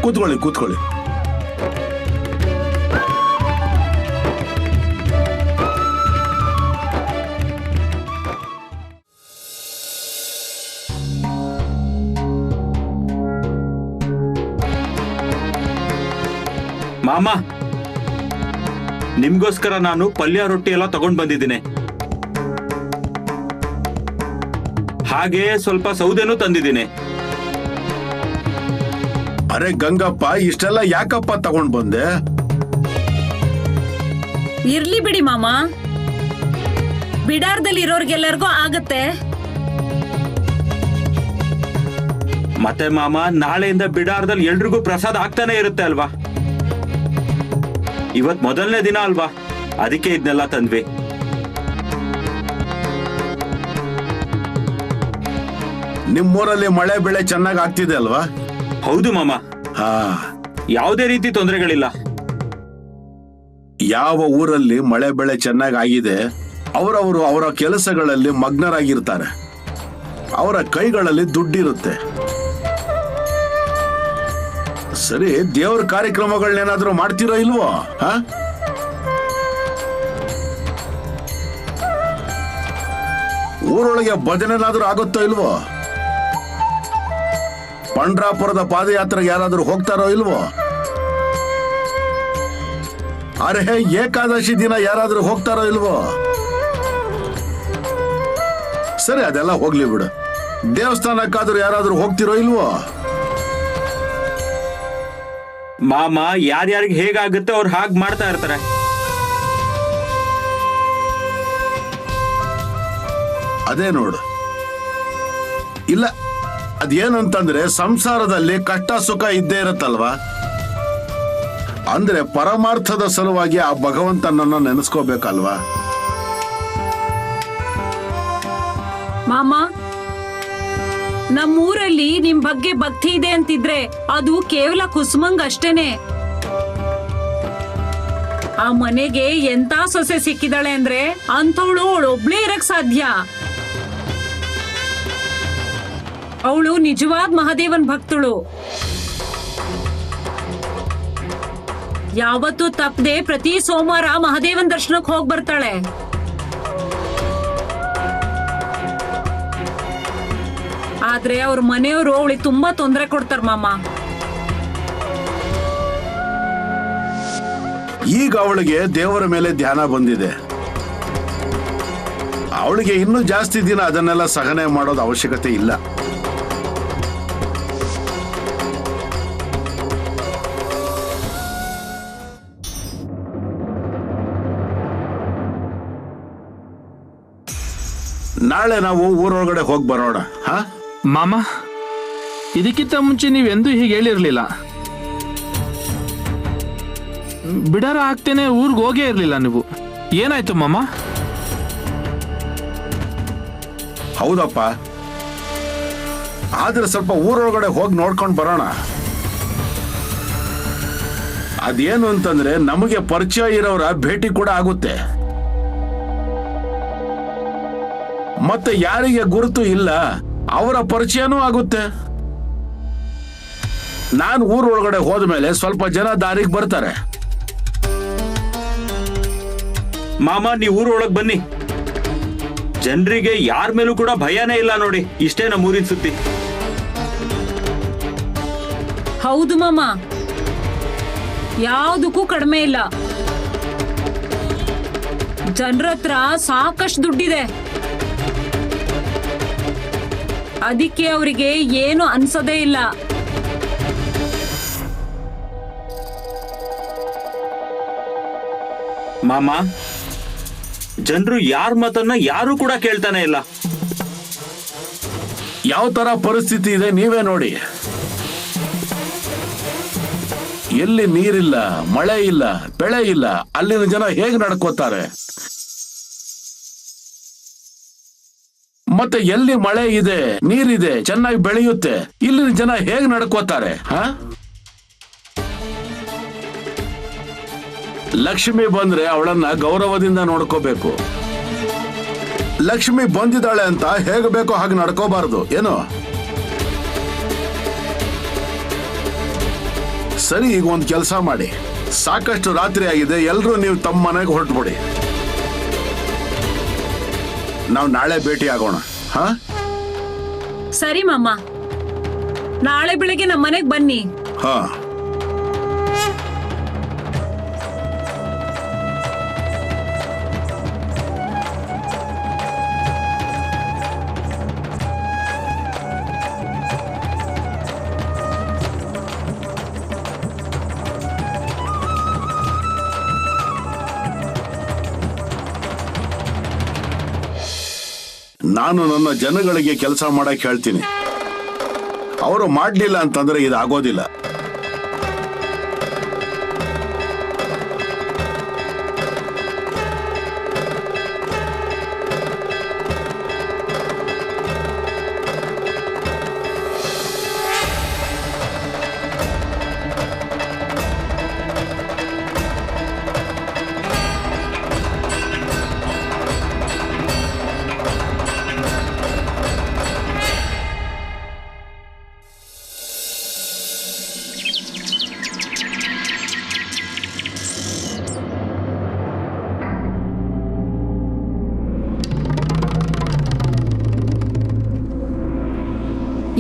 C: ಕೂತ್ಕೊಳ್ಳಿ ಕೂತ್ಕೊಳ್ಳಿ.
D: ಮಾಮ, ನಿಮ್ಗೋಸ್ಕರ ನಾನು ಪಲ್ಯ ರೊಟ್ಟಿ ಎಲ್ಲ ತಗೊಂಡ್ ಬಂದಿದ್ದೀನಿ. ಹಾಗೆ ಸ್ವಲ್ಪ ಸೌದೆನೂ ತಂದಿದ್ದೀನಿ.
C: ಅರೆ ಗಂಗಪ್ಪ, ಇಷ್ಟೆಲ್ಲ ಯಾಕಪ್ಪ ತಗೊಂಡ್ ಬಂದೆ?
E: ಇರ್ಲಿ ಬಿಡಿ ಮಾಮ, ಬಿಡಾರದಲ್ಲಿ ಇರೋರ್ಗೆಲ್ಲರಿಗೂ ಆಗತ್ತೆ.
D: ಮತ್ತೆ ಮಾಮ, ನಾಳೆಯಿಂದ ಬಿಡಾರದಲ್ಲಿ ಎಲ್ರಿಗೂ ಪ್ರಸಾದ ಆಗ್ತಾನೆ ಇರುತ್ತೆ ಅಲ್ವಾ? ಇವತ್ ಮೊದಲನೇ ದಿನ ಅಲ್ವಾ, ಅದಕ್ಕೆ ಇದನ್ನೆಲ್ಲ ತಂದ್ವಿ.
C: ನಿಮ್ಮೂರಲ್ಲಿ ಮಳೆ ಬೆಳೆ ಚೆನ್ನಾಗ್ ಆಗ್ತಿದೆ ಅಲ್ವಾ?
D: ಹೌದು ಮಾಮ,
C: ಹಾ.
D: ಯಾವುದೇ ರೀತಿ ತೊಂದರೆಗಳಿಲ್ಲ.
C: ಯಾವ ಊರಲ್ಲಿ ಮಳೆ ಬೆಳೆ ಚೆನ್ನಾಗ್ ಆಗಿದೆ ಅವರವರು ಅವರ ಕೆಲಸಗಳಲ್ಲಿ ಮಗ್ನರಾಗಿರ್ತಾರೆ. ಅವರ ಕೈಗಳಲ್ಲಿ ದುಡ್ಡಿರುತ್ತೆ. ಸರಿ, ದೇವ್ರ ಕಾರ್ಯಕ್ರಮಗಳನ್ನೇನಾದ್ರೂ ಮಾಡ್ತಿರೋ ಇಲ್ವೋ? ಹಾ, ಊರೊಳಗೆ ಭಜನೆನಾದ್ರೂ ಆಗುತ್ತೋ ಇಲ್ವೋ? ಪಂಡ್ರಾಪುರದ ಪಾದಯಾತ್ರೆಗೆ ಯಾರಾದ್ರೂ ಹೋಗ್ತಾರೋ ಇಲ್ವೋ? ಅರೆ, ಏಕಾದಶಿ ದಿನ ಯಾರಾದ್ರೂ ಹೋಗ್ತಾರೋ ಇಲ್ವೋ? ಸರಿ, ಅದೆಲ್ಲ ಹೋಗ್ಲಿ ಬಿಡು. ದೇವಸ್ಥಾನಕ್ಕಾದ್ರೂ ಯಾರಾದ್ರೂ ಹೋಗ್ತಿರೋ ಇಲ್ವೋ?
D: ಮಾಮ, ಯಾರ್ಯಾರಿಗೆ ಹೇಗಾಗುತ್ತೆ ಅವ್ರು ಹಾಗೆ ಮಾಡ್ತಾ ಇರ್ತಾರೆ.
C: ಅದೇ ನೋಡು. ಇಲ್ಲ, ಅದೇನಂತಂದ್ರೆ ಸಂಸಾರದಲ್ಲಿ ಕಷ್ಟ ಸುಖ ಇದ್ದೇ ಇರುತ್ತಲ್ವಾ? ಅಂದ್ರೆ ಪರಮಾರ್ಥದ ಸಲುವಾಗಿ ಆ ಭಗವಂತನನ್ನ ನೆನೆಸ್ಕೋಬೇಕಲ್ವಾ?
E: ಮಾಮ, ನಮ್ಮೂರಲ್ಲಿ ನಿಮ್ ಬಗ್ಗೆ ಭಕ್ತಿ ಇದೆ ಅಂತಿದ್ರೆ ಅದು ಕೇವಲ ಕುಸುಮಂಗ್ ಅಷ್ಟೇನೆ. ಆ ಮನೆಗೆ ಎಂತ ಸೊಸೆ ಸಿಕ್ಕಿದಾಳೆ ಅಂದ್ರೆ ಅಂಥವಳು ಅವಳೊಬ್ಳೇ ಇರಕ್ ಸಾಧ್ಯ. ಅವಳು ನಿಜವಾದ ಮಹಾದೇವನ್ ಭಕ್ತಳು. ಯಾವತ್ತೂ ತಪ್ಪದೆ ಪ್ರತಿ ಸೋಮವಾರ ಮಹಾದೇವನ್ ದರ್ಶನಕ್ಕೆ ಹೋಗ್ ಬರ್ತಾಳೆ. ಆದ್ರೆ ಅವ್ರ ಮನೆಯವರು ಅವಳಿಗೆ ತುಂಬಾ ತೊಂದರೆ ಕೊಡ್ತಾರ ಮಾಮ.
C: ಈಗ ಅವಳಿಗೆ ದೇವರ ಮೇಲೆ ಧ್ಯಾನ ಬಂದಿದೆ. ಅವಳಿಗೆ ಇನ್ನೂ ಜಾಸ್ತಿ ದಿನ ಅದನ್ನೆಲ್ಲ ಸಹನೆ ಮಾಡೋದು ಅವಶ್ಯಕತೆ ಇಲ್ಲ. ನಾಳೆ ನಾವು ಊರೊಳಗಡೆ ಹೋಗಿ ಬರೋಣ. ಹಾ
A: ಮಾಮ, ಇದಕ್ಕಿಂತ ಮುಂಚೆ ನೀವೆಂದೂ ಹೀಗೆ ಹೇಳಿರ್ಲಿಲ್ಲ. ಬಿಡಾರ ಆಗ್ತೇನೆ ಊರ್ಗ್ ಹೋಗೇ ಇರ್ಲಿಲ್ಲ ನೀವು. ಏನಾಯ್ತು ಮಾಮ?
C: ಹೌದಪ್ಪ, ಆದ್ರೆ ಸ್ವಲ್ಪ ಊರೊಳಗಡೆ ಹೋಗಿ ನೋಡ್ಕೊಂಡು ಬರೋಣ. ಅದೇನು ಅಂತಂದ್ರೆ ನಮಗೆ ಪರಿಚಯ ಇರೋರ ಭೇಟಿ ಕೂಡ ಆಗುತ್ತೆ. ಮತ್ತೆ ಯಾರಿಗೆ ಗುರುತು ಇಲ್ಲ ಅವರ ಪರಿಚಯನೂ ಆಗುತ್ತೆ. ನಾನು ಊರೊಳಗಡೆ ಹೋದ್ಮೇಲೆ ಸ್ವಲ್ಪ ಜನ ದಾರಿಗೆ ಬರ್ತಾರೆ.
D: ಮಾಮ, ನೀವು ಊರೊಳಗ್ ಬನ್ನಿ. ಜನರಿಗೆ ಯಾರ ಮೇಲೂ ಕೂಡ ಭಯನೇ ಇಲ್ಲ ನೋಡಿ. ಇಷ್ಟೇ ನಮ್ಮ ಊರಿನ ಸುದ್ದಿ.
E: ಹೌದು ಮಾಮ, ಯಾವುದಕ್ಕೂ ಕಡಿಮೆ ಇಲ್ಲ. ಜನರ ಹತ್ರ ಸಾಕಷ್ಟು ದುಡ್ಡಿದೆ. ಅದಕ್ಕೆ ಅವರಿಗೆ ಏನು ಅನ್ಸೋದೇ ಇಲ್ಲ.
D: ಮಾಮ, ಜನರು ಯಾರ ಮಾತನ್ನ ಯಾರು ಕೂಡ ಕೇಳ್ತಾನೆ ಇಲ್ಲ.
C: ಯಾವ ತರ ಪರಿಸ್ಥಿತಿ ಇದೆ ನೀವೇ ನೋಡಿ. ಎಲ್ಲಿ ನೀರಿಲ್ಲ, ಮಳೆ ಇಲ್ಲ, ಬೆಳೆ ಇಲ್ಲ, ಅಲ್ಲಿನ ಜನ ಹೇಗೆ ನಡ್ಕೋತಾರೆ? ಮತ್ತೆ ಎಲ್ಲಿ ಮಳೆ ಇದೆ, ನೀರಿದೆ, ಚೆನ್ನಾಗಿ ಬೆಳೆಯುತ್ತೆ, ಇಲ್ಲಿನ ಜನ ಹೇಗೆ ನಡ್ಕೋತಾರೆ? ಲಕ್ಷ್ಮಿ ಬಂದ್ರೆ ಅವಳನ್ನ ಗೌರವದಿಂದ ನೋಡ್ಕೋಬೇಕು. ಲಕ್ಷ್ಮಿ ಬಂದಿದ್ದಾಳೆ ಅಂತ ಹೇಗೆ ಬೇಕೋ ಹಾಗೆ ನಡ್ಕೋಬಾರ್ದು. ಏನು ಸರಿ, ಈಗ ಒಂದು ಕೆಲಸ ಮಾಡಿ, ಸಾಕಷ್ಟು ರಾತ್ರಿ ಆಗಿದೆ, ಎಲ್ಲರೂ ನೀವು ತಮ್ಮ ಮನೆಗೆ ಹೊರಟ್ಬಿಡಿ. ನಾವು ನಾಳೆ ಭೇಟಿ ಆಗೋಣ. ಹಾ,
E: ಸರಿ ಮಾಮ, ನಾಳೆ ಬೆಳಿಗ್ಗೆ ನಮ್ಮ ಮನೆಗ್ ಬನ್ನಿ.
C: ಹಾ. ನಾನು ನನ್ನ ಜನಗಳಿಗೆ ಕೆಲಸ ಮಾಡಕ್ ಹೇಳ್ತೀನಿ. ಅವರು ಮಾಡ್ಲಿಲ್ಲ ಅಂತಂದ್ರೆ ಇದಾಗೋದಿಲ್ಲ.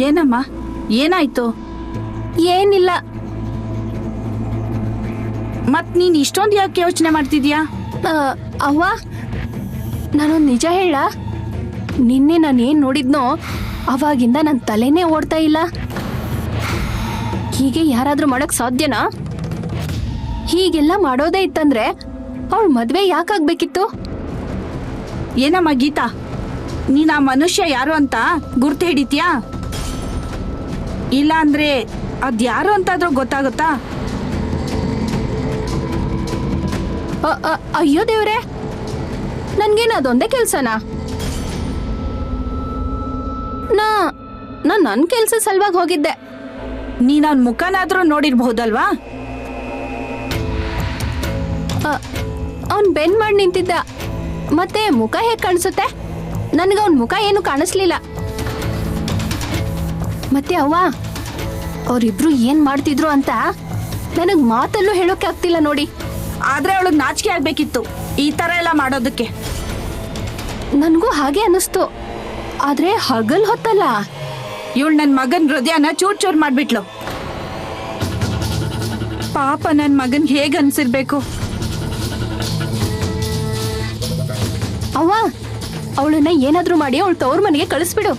F: ಏನಮ್ಮ, ಏನಾಯ್ತು?
H: ಏನಿಲ್ಲ.
F: ಮತ್ ನೀನ್ ಇಷ್ಟೊಂದು ಯಾಕೆ ಯೋಚನೆ ಮಾಡ್ತಿದ್ಯಾ?
H: ಅವ್ವ, ನಾನೊಂದು ನಿಜ ಹೇಳ. ನಿನ್ನೆ ನಾನು ಏನ್ ನೋಡಿದ್ನೋ ಅವಾಗಿಂದ ನನ್ನ ತಲೆನೇ ಓಡ್ತಾ ಇಲ್ಲ. ಹೀಗೆ ಯಾರಾದ್ರೂ ಮಾಡಕ್ ಸಾಧ್ಯನಾ? ಹೀಗೆಲ್ಲ ಮಾಡೋದೇ ಇತ್ತಂದ್ರೆ ಅವಳ ಮದ್ವೆ ಯಾಕಾಗ್ಬೇಕಿತ್ತು?
F: ಏನಮ್ಮ ಗೀತಾ, ನೀನ್ ಆ ಮನುಷ್ಯ ಯಾರು ಅಂತ ಗುರ್ತು ಹಿಡಿತ್ಯಾ? ಇಲ್ಲ ಅಂದ್ರೆ ಅದ್ಯಾರು ಅಂತಾದ್ರೂ ಗೊತ್ತಾಗುತ್ತಾ?
H: ಅಯ್ಯೋ ದೇವ್ರೆ, ನನ್ಗೇನು ಅದೊಂದೇ ಕೆಲ್ಸನಾ? ನನ್ ಕೆಲ್ಸ ಸಲುವಾಗಿ ಹೋಗಿದ್ದೆ.
F: ನೀನ್ ಅವನ್ ಮುಖನಾದ್ರೂ ನೋಡಿರ್ಬಹುದಲ್ವಾ?
H: ಅವನ್ ಬೆನ್ ಮಾಡಿ ನಿಂತಿದ್ದ, ಮತ್ತೆ ಮುಖ ಹೇಗ್ ಕಾಣಿಸುತ್ತೆ? ನನ್ಗ ಅವನ್ ಮುಖ ಏನು ಕಾಣಿಸ್ಲಿಲ್ಲ. ಮತ್ತೆ ಅವ್ವ, ಅವ್ರಿಬ್ರು ಏನ್ ಮಾಡ್ತಿದ್ರು ಅಂತ ನನಗ್ ಮಾತಲ್ಲೂ ಹೇಳೋಕೆ ಆಗ್ತಿಲ್ಲ ನೋಡಿ.
F: ಆದ್ರೆ ಅವಳಿಗೆ ನಾಚಿಕೆ ಆಗ್ಬೇಕಿತ್ತು ಈ ತರ ಎಲ್ಲ ಮಾಡೋದಕ್ಕೆ.
H: ನನ್ಗೂ ಹಾಗೆ ಅನಿಸ್ತು. ಆದ್ರೆ ಹಗಲ್ ಹೊತ್ತಲ್ಲ,
F: ಇವಳು ನನ್ ಮಗನ್ ಹೃದಯನ ಚೂರ್ ಚೂರ್ ಮಾಡ್ಬಿಟ್ಲು. ಪಾಪ ನನ್ ಮಗನ್ ಹೇಗ್ ಅನ್ಸಿರ್ಬೇಕು.
H: ಅವ್ವ, ಅವಳನ್ನ ಏನಾದ್ರೂ ಮಾಡಿ ಅವಳು ತವ್ರ ಮನೆಗೆ ಕಳಿಸ್ಬಿಡು.